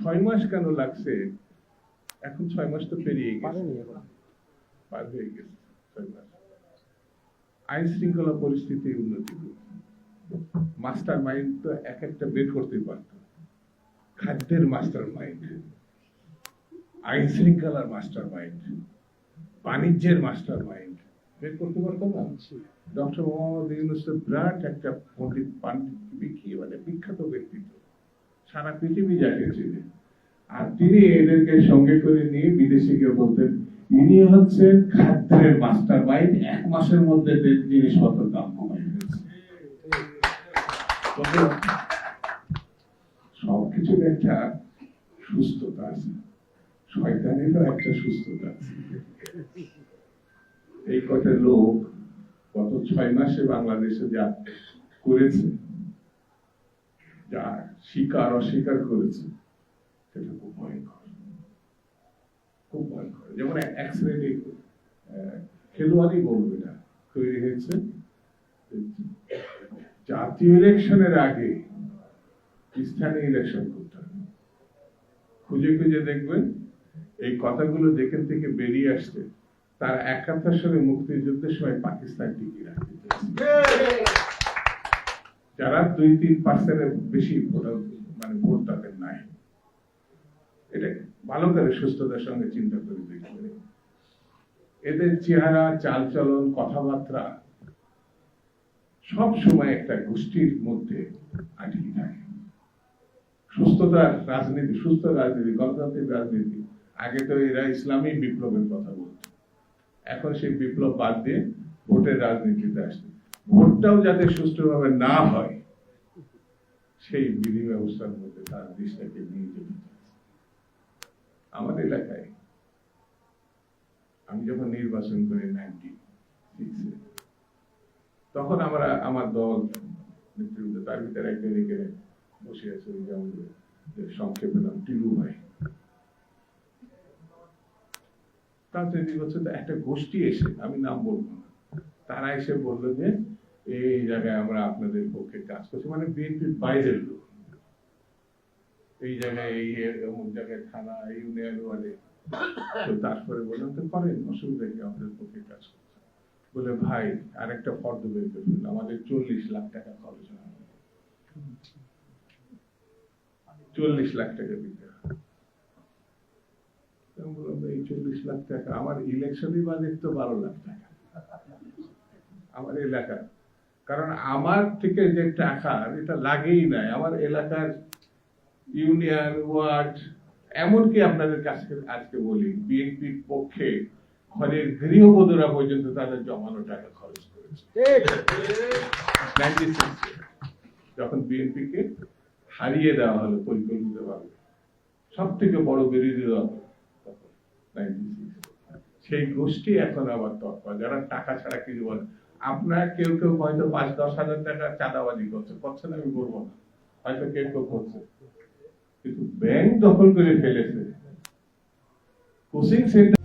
6 মাস কেন লাগছে? এখন 6 মাস তো পেরিয়ে গেছে, পার হয়ে গেছে 6 মাস। আইন শৃঙ্খলা পরিস্থিতি উন্নতি, মাস্টার মাইন্ড তো এক একটা বের করতে পারত। খাদ্যের মাস্টার মাইন্ড, আইন শৃঙ্খলার মাস্টার মাইন্ড, বাণিজ্যের মাস্টার মাইন্ড বের করতে পারতো না। ডক্টর মোহাম্মদ ইউনূস বিরাট একটা পণ্ডিত, মানে বিখ্যাত ব্যক্তিত্ব, সারা পৃথিবী যাকে চেনে। আর তিনি এদেরকে সঙ্গে করে নিয়ে বিদেশে গিয়ে বলতেন, ইনি হচ্ছেন খাদ্যের মাস্টার মাইন্ড, 1 মাসের মধ্যে জিনিসপত্রের দাম কমাই ফেলছে। সবকিছুর একটা সুস্থতা আছে, শয়তানেরও একটা সুস্থতা আছে। এই কটা লোক গত 6 মাসে বাংলাদেশে যা করেছে, যা স্বীকার অস্বীকার করেছে, সেটা খুব ভয়ঙ্কর, খুব ভয়ঙ্কর। যেমন এক শ্রেণীর খেলোয়াড়ই বলবে না, তৈরি হয়েছে জাতীয় ইলেকশনের আগে স্থানীয় ইলেকশন করতে হবে। খুঁজে খুঁজে দেখবেন এই কথাগুলো যেখান থেকে বেরিয়ে আসছে, তার 71 সালে মুক্তিযুদ্ধের সময় পাকিস্তান টিকিয়ে রাখতে যারা 2-3% বেশি মানে ভোট তাদের নাই। এটা ভালো করে সুস্থতার সঙ্গে চিন্তা করে দেখবেন, এদের চেহারা, চালচলন, কথাবার্তা সব সময় একটা গোষ্ঠীর মধ্যে আটকে থাকে। সুস্থতার রাজনীতি, সুস্থ রাজনীতি, গণতান্ত্রিক রাজনীতি, আগে তো এরা ইসলামী বিপ্লবের কথা বলতো, এখন সেই বিপ্লব বাদ দিয়ে ভোটের রাজনীতিতে আসছে। ভোটটাও যাতে সুষ্ঠুভাবে না হয় সেই বিধি ব্যবস্থার মধ্যে তার দেশটাকে নিয়ে যেতে। আমার এলাকায় আমি যখন নির্বাচন করি 96-এ, তখন আমার দল নেতৃত্ব, তার ভিতরে একজন এখানে বসে আছে, ওই যে আমাদের সংক্ষেপে নাম টিলু ভাই। রাজনৈতিক হচ্ছে একটা গোষ্ঠী এসে, আমি নাম বলবো না, তারা এসে বললো যে এই জায়গায় আমরা আপনাদের পক্ষে কাজ করছি, মানে বিএনপির বাইরের লোক, এই জায়গায় এই অমুক জায়গায় থানা, এই ইউনিয়ন ওয়ার্ডে। তো তারপরে বললাম তো করেন, অসুবিধা কি, আমাদের পক্ষে কাজ করছে। বলে ভাই আরেকটা ফর্দ বের করে ফেলল, আমাদের 40 লাখ টাকা খরচ হয়, 40 লাখ টাকা দিতে হয়। এই 40 লাখ টাকা আমার ইলেকশনই বাজেট তো 12 লাখ টাকা আমার এলাকার। কারণ আমার থেকে যে টাকা এটা লাগেই নাই, আমার এলাকার ইউনিয়ন ওয়ার্ড, এমনকি আপনাদের কাছে আজকে বলি, বিএনপির পক্ষে ঘরের গৃহবধূরা পর্যন্ত তাদের জমানো টাকা খরচ করেছে 96-এ, যখন বিএনপি কে হারিয়ে দেওয়া হলো পরিকল্পিতভাবে, সব থেকে বড় বিরোধী দল 96। সেই গোষ্ঠী এখন আবার তৎপর, যারা টাকা ছাড়া কিছু বলে। আপনার কেউ কেউ হয়তো 5-10 হাজার টাকা চাঁদাবাজি করছে না, আমি বলবো না, হয়তো কেউ কেউ করছে, কিন্তু ব্যাংক দখল করে ফেলেছে, কোচিং সেন্টার